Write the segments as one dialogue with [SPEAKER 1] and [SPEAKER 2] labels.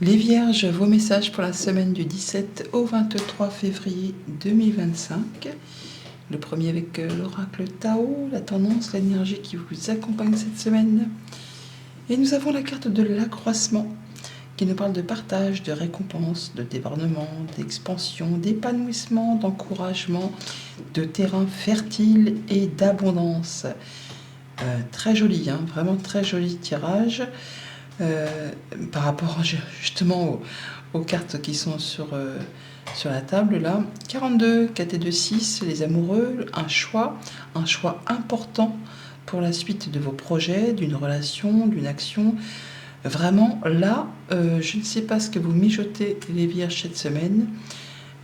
[SPEAKER 1] Les Vierges, vos messages pour la semaine du 17 au 23 février 2025. Le premier avec l'oracle Tao, la tendance, l'énergie qui vous accompagne cette semaine. Et nous avons la carte de l'accroissement qui nous parle de partage, de récompense, de débordement, d'expansion, d'épanouissement, d'encouragement, de terrain fertile et d'abondance. Très joli, hein, vraiment très joli tirage. Par rapport justement aux cartes qui sont sur la table là. 42, 4 et 2, 6, les amoureux, un choix important pour la suite de vos projets, d'une relation, d'une action. Vraiment là, je ne sais pas ce que vous mijotez les Vierges cette semaine,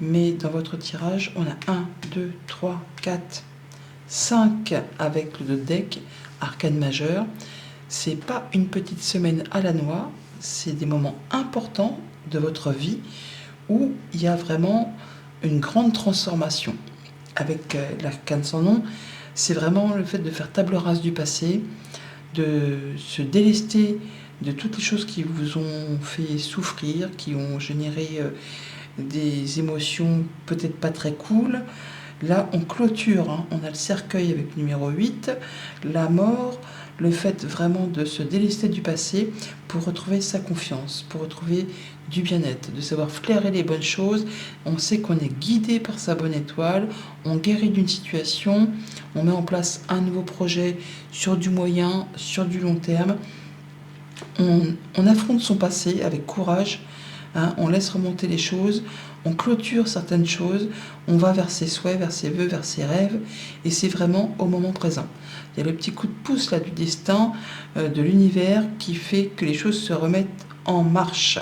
[SPEAKER 1] mais dans votre tirage, on a 1, 2, 3, 4, 5 avec le deck, arcane majeur. C'est pas une petite semaine à la noix, c'est des moments importants de votre vie où il y a vraiment une grande transformation. Avec l'arcane sans nom, c'est vraiment le fait de faire table rase du passé, de se délester de toutes les choses qui vous ont fait souffrir, qui ont généré des émotions peut-être pas très cool. Là, on clôture, hein. On a le cercueil avec numéro 8, la mort, le fait vraiment de se délester du passé pour retrouver sa confiance, pour retrouver du bien-être, de savoir flairer les bonnes choses. On sait qu'on est guidé par sa bonne étoile, on guérit d'une situation, on met en place un nouveau projet sur du moyen, sur du long terme. On affronte son passé avec courage, hein, on laisse remonter les choses, on clôture certaines choses, on va vers ses souhaits, vers ses vœux, vers ses rêves, et c'est vraiment au moment présent. Il y a le petit coup de pouce là du destin, de l'univers, qui fait que les choses se remettent en marche.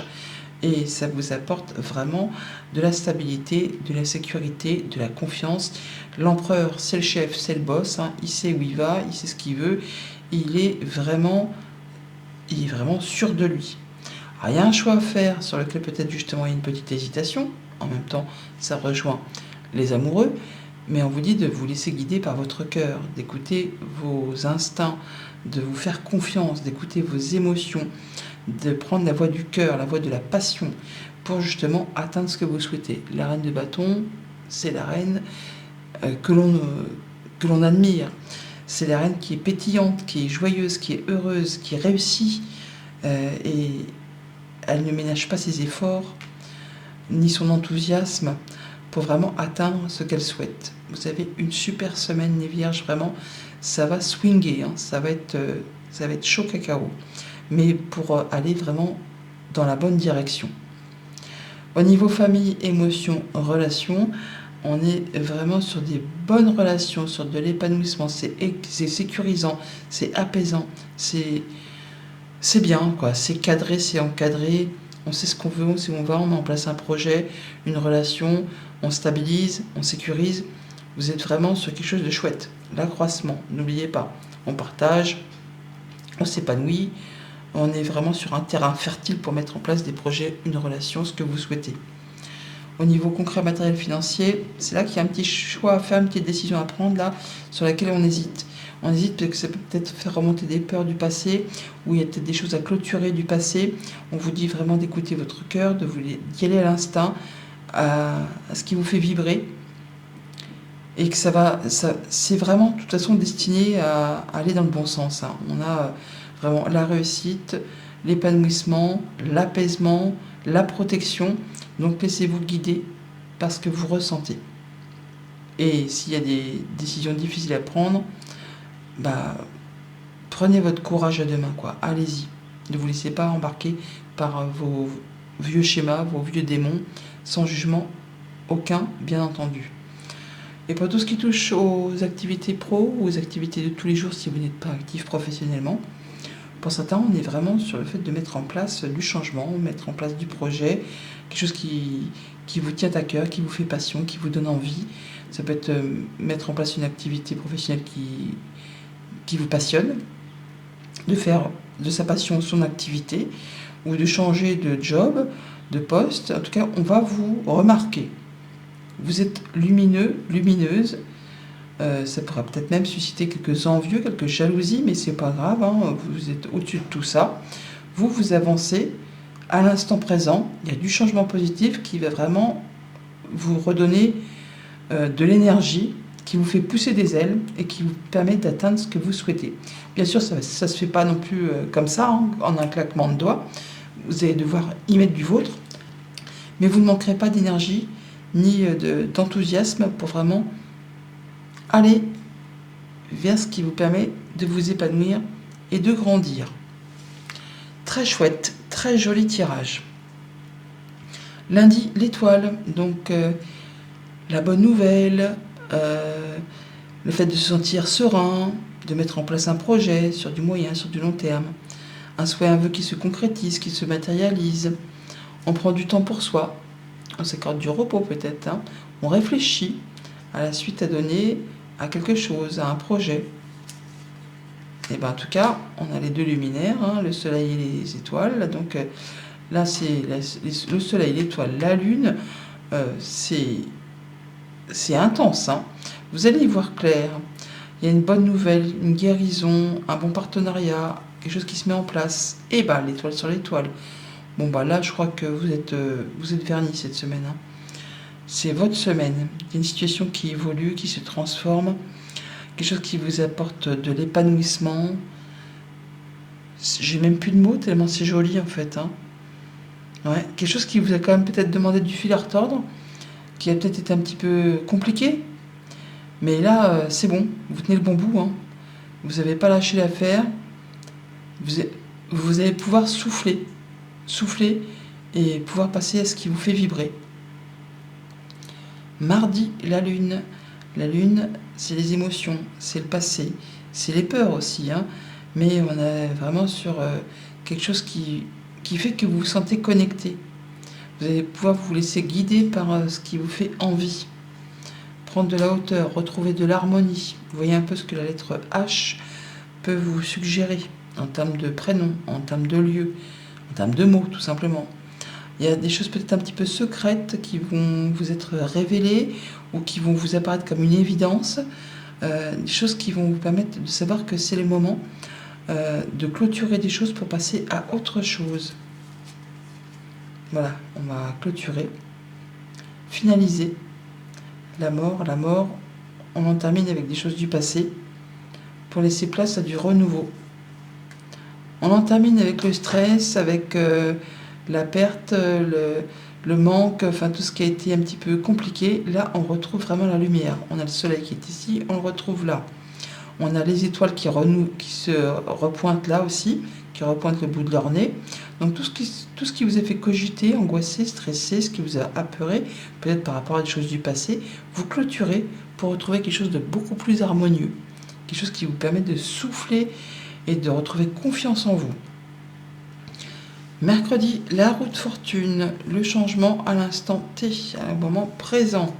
[SPEAKER 1] Et ça vous apporte vraiment de la stabilité, de la sécurité, de la confiance. L'empereur, c'est le chef, c'est le boss, hein, il sait où il va, il sait ce qu'il veut, il est vraiment sûr de lui. Alors, il y a un choix à faire sur lequel peut-être justement il y a une petite hésitation. En même temps, ça rejoint les amoureux, mais on vous dit de vous laisser guider par votre cœur, d'écouter vos instincts, de vous faire confiance, d'écouter vos émotions, de prendre la voie du cœur, la voie de la passion, pour justement atteindre ce que vous souhaitez. La reine de bâton, c'est la reine que l'on admire. C'est la reine qui est pétillante, qui est joyeuse, qui est heureuse, qui réussit, et elle ne ménage pas ses efforts ni son enthousiasme pour vraiment atteindre ce qu'elle souhaite. Vous avez une super semaine, les Vierges, vraiment, ça va swinger, hein, ça va être chaud cacao, mais pour aller vraiment dans la bonne direction. Au niveau famille, émotions, relations, on est vraiment sur des bonnes relations, sur de l'épanouissement, c'est sécurisant, c'est apaisant, c'est bien, quoi. C'est cadré, c'est encadré, on sait ce qu'on veut, on sait où on va, on met en place un projet, une relation, on stabilise, on sécurise. Vous êtes vraiment sur quelque chose de chouette. L'accroissement, n'oubliez pas, on partage, on s'épanouit, on est vraiment sur un terrain fertile pour mettre en place des projets, une relation, ce que vous souhaitez. Au niveau concret, matériel, financier, c'est là qu'il y a un petit choix à faire, une petite décision à prendre là, sur laquelle on hésite. On hésite parce que ça peut peut-être faire remonter des peurs du passé, ou il y a peut-être des choses à clôturer du passé. On vous dit vraiment d'écouter votre cœur, d'y aller à l'instinct, à ce qui vous fait vibrer. Et que c'est vraiment de toute façon destiné à aller dans le bon sens, hein. On a vraiment la réussite, l'épanouissement, l'apaisement, la protection. Donc laissez-vous guider par ce que vous ressentez. Et s'il y a des décisions difficiles à prendre, prenez votre courage à deux mains, quoi. Allez-y. Ne vous laissez pas embarquer par vos vieux schémas, vos vieux démons, sans jugement aucun, bien entendu. Et pour tout ce qui touche aux activités pro ou aux activités de tous les jours, si vous n'êtes pas actif professionnellement, pour certains, on est vraiment sur le fait de mettre en place du changement, mettre en place du projet, quelque chose qui vous tient à cœur, qui vous fait passion, qui vous donne envie. Ça peut être mettre en place une activité professionnelle qui vous passionne, de faire de sa passion son activité, ou de changer de job, de poste. En tout cas, on va vous remarquer. Vous êtes lumineux, lumineuse. Ça pourra peut-être même susciter quelques envieux, quelques jalousies, mais c'est pas grave, hein, vous êtes au-dessus de tout ça. Vous avancez À l'instant présent, il y a du changement positif qui va vraiment vous redonner de l'énergie, qui vous fait pousser des ailes et qui vous permet d'atteindre ce que vous souhaitez. Bien sûr, ça ne se fait pas non plus comme ça, hein, en un claquement de doigts. Vous allez devoir y mettre du vôtre, mais vous ne manquerez pas d'énergie ni d'enthousiasme pour vraiment aller vers ce qui vous permet de vous épanouir et de grandir. Très chouette, très joli tirage. Lundi, l'étoile, donc la bonne nouvelle, le fait de se sentir serein, de mettre en place un projet sur du moyen, sur du long terme, un souhait, un vœu qui se concrétise, qui se matérialise. On prend du temps pour soi, on s'accorde du repos peut-être, hein. On réfléchit à la suite à donner à quelque chose, à un projet. Et bien en tout cas, on a les deux luminaires, hein, le soleil et les étoiles. Donc là, c'est le soleil, l'étoile, la lune. C'est intense, hein. Vous allez y voir clair. Il y a une bonne nouvelle, une guérison, un bon partenariat, quelque chose qui se met en place. Et bah l'étoile sur l'étoile. Bon bah là, je crois que vous êtes vernis cette semaine, hein. C'est votre semaine. Il y a une situation qui évolue, qui se transforme, quelque chose qui vous apporte de l'épanouissement. J'ai même plus de mots tellement c'est joli en fait, hein. Ouais, quelque chose qui vous a quand même peut-être demandé du fil à retordre, qui a peut-être été un petit peu compliqué, mais là c'est bon, vous tenez le bon bout, hein. Vous n'avez pas lâché l'affaire, vous allez pouvoir souffler et pouvoir passer à ce qui vous fait vibrer. Mardi, la lune, c'est les émotions, c'est le passé, c'est les peurs aussi, hein, mais on est vraiment sur quelque chose qui fait que vous vous sentez connecté. Vous allez pouvoir vous laisser guider par ce qui vous fait envie. Prendre de la hauteur, retrouver de l'harmonie. Vous voyez un peu ce que la lettre H peut vous suggérer en termes de prénom, en termes de lieu, en termes de mots tout simplement. Il y a des choses peut-être un petit peu secrètes qui vont vous être révélées ou qui vont vous apparaître comme une évidence. Des choses qui vont vous permettre de savoir que c'est le moment de clôturer des choses pour passer à autre chose. Voilà, on va clôturer, finaliser. La mort, on en termine avec des choses du passé pour laisser place à du renouveau. On en termine avec le stress, avec la perte, le manque, enfin tout ce qui a été un petit peu compliqué. Là, on retrouve vraiment la lumière. On a le soleil qui est ici, on le retrouve là. On a les étoiles qui se repointent là aussi, qui repointent le bout de leur nez. Donc tout ce qui vous a fait cogiter, angoisser, stresser, ce qui vous a apeuré, peut-être par rapport à des choses du passé, vous clôturez pour retrouver quelque chose de beaucoup plus harmonieux. Quelque chose qui vous permet de souffler et de retrouver confiance en vous. Mercredi, la roue de fortune, le changement à l'instant T, à un moment présent.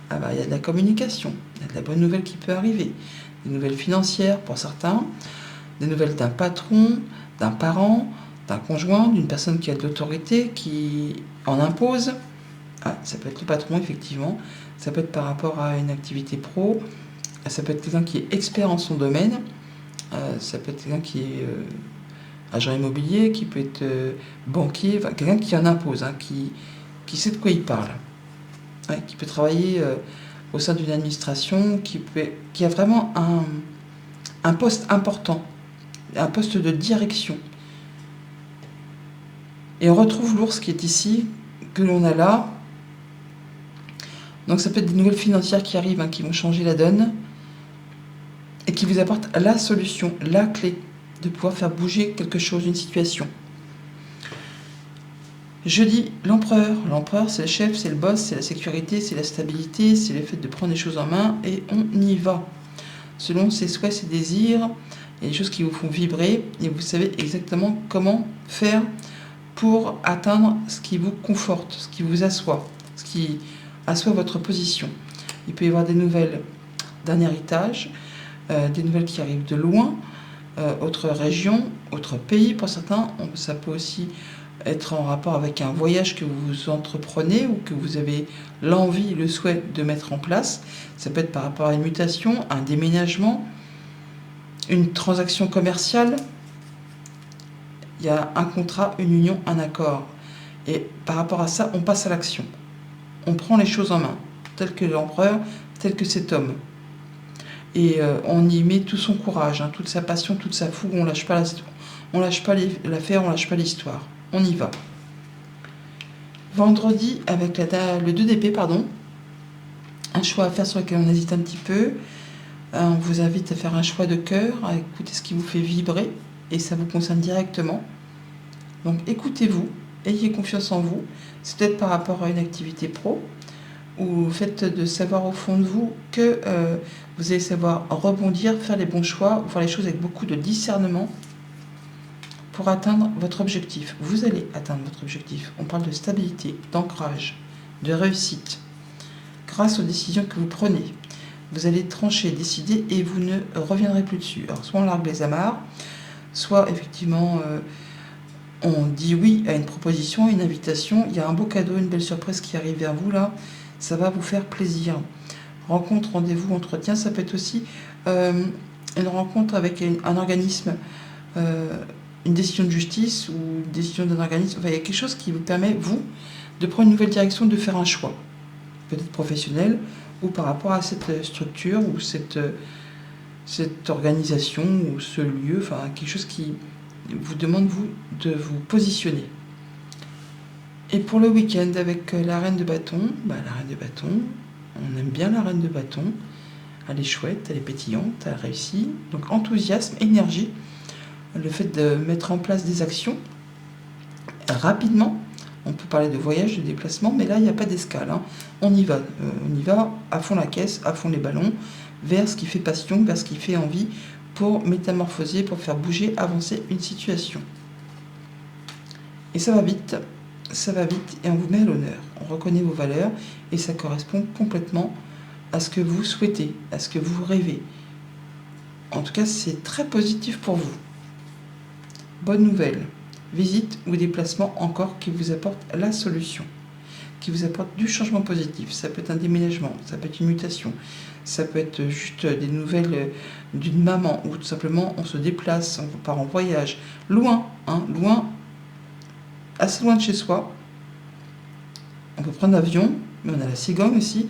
[SPEAKER 1] Ah bah, il y a de la communication, il y a de la bonne nouvelle qui peut arriver. Des nouvelles financières pour certains, des nouvelles d'un patron, d'un parent, d'un conjoint, d'une personne qui a de l'autorité, qui en impose. Ah, ça peut être le patron, effectivement. Ça peut être par rapport à une activité pro. Ça peut être quelqu'un qui est expert en son domaine. Ça peut être quelqu'un qui est agent immobilier, qui peut être banquier, enfin, quelqu'un qui en impose, hein, qui sait de quoi il parle. Ouais, qui peut travailler au sein d'une administration, qui a vraiment un poste important, un poste de direction. Et on retrouve l'ours qui est ici, que l'on a là. Donc ça peut être des nouvelles financières qui arrivent, hein, qui vont changer la donne, et qui vous apportent la solution, la clé, de pouvoir faire bouger quelque chose, une situation. Jeudi, l'empereur. L'empereur, c'est le chef, c'est le boss, c'est la sécurité, c'est la stabilité, c'est le fait de prendre les choses en main, et on y va. Selon ses souhaits, ses désirs, il y a des choses qui vous font vibrer, et vous savez exactement comment faire pour atteindre ce qui vous conforte, ce qui vous assoit, ce qui assoit votre position. Il peut y avoir des nouvelles d'un héritage, des nouvelles qui arrivent de loin, autre région, autre pays pour certains. Ça peut aussi être en rapport avec un voyage que vous entreprenez ou que vous avez l'envie, le souhait de mettre en place. Ça peut être par rapport à une mutation, un déménagement, une transaction commerciale. Il y a un contrat, une union, un accord. Et par rapport à ça, on passe à l'action. On prend les choses en main, tel que l'empereur, tel que cet homme. Et on y met tout son courage, hein, toute sa passion, toute sa fougue. On lâche pas l'affaire, on lâche pas l'histoire. On y va. Vendredi, avec le 2 d'épée, pardon, un choix à faire sur lequel on hésite un petit peu. On vous invite à faire un choix de cœur, à écouter ce qui vous fait vibrer, et ça vous concerne directement. Donc écoutez-vous, ayez confiance en vous. C'est peut-être par rapport à une activité pro, ou le fait de savoir au fond de vous que vous allez savoir rebondir, faire les bons choix, faire les choses avec beaucoup de discernement pour atteindre votre objectif. Vous allez atteindre votre objectif. On parle de stabilité, d'ancrage, de réussite. Grâce aux décisions que vous prenez, vous allez trancher, décider et vous ne reviendrez plus dessus. Alors soit on largue les amarres, soit effectivement on dit oui à une proposition, une invitation. Il y a un beau cadeau, une belle surprise qui arrive vers vous là. Ça va vous faire plaisir. Rencontre, rendez-vous, entretien, ça peut être aussi une rencontre avec un organisme, une décision de justice ou une décision d'un organisme. Enfin, il y a quelque chose qui vous permet, vous, de prendre une nouvelle direction, de faire un choix. Peut-être professionnel ou par rapport à cette structure ou cette organisation ou ce lieu. Enfin, quelque chose qui vous demande, vous, de vous positionner. Et pour le week-end, avec la reine de bâton, la reine de bâton, on aime bien la reine de bâton. Elle est chouette, elle est pétillante, elle réussit. Donc enthousiasme, énergie, le fait de mettre en place des actions rapidement. On peut parler de voyage, de déplacement, mais là, il n'y a pas d'escale. Hein. On y va à fond la caisse, à fond les ballons, vers ce qui fait passion, vers ce qui fait envie, pour métamorphoser, pour faire bouger, avancer une situation. Et ça va vite, et on vous met à l'honneur. On reconnaît vos valeurs, et ça correspond complètement à ce que vous souhaitez, à ce que vous rêvez. En tout cas, c'est très positif pour vous. Bonne nouvelle. Visite ou déplacement encore qui vous apporte la solution, qui vous apporte du changement positif. Ça peut être un déménagement, ça peut être une mutation, ça peut être juste des nouvelles d'une maman, ou tout simplement on se déplace, on part en voyage, loin, assez loin de chez soi. On peut prendre l'avion, mais on a la cigogne aussi.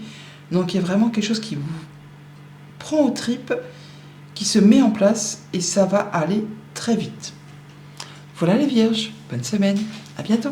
[SPEAKER 1] Donc il y a vraiment quelque chose qui vous prend aux tripes, qui se met en place, et ça va aller très vite. Voilà les vierges, bonne semaine, à bientôt.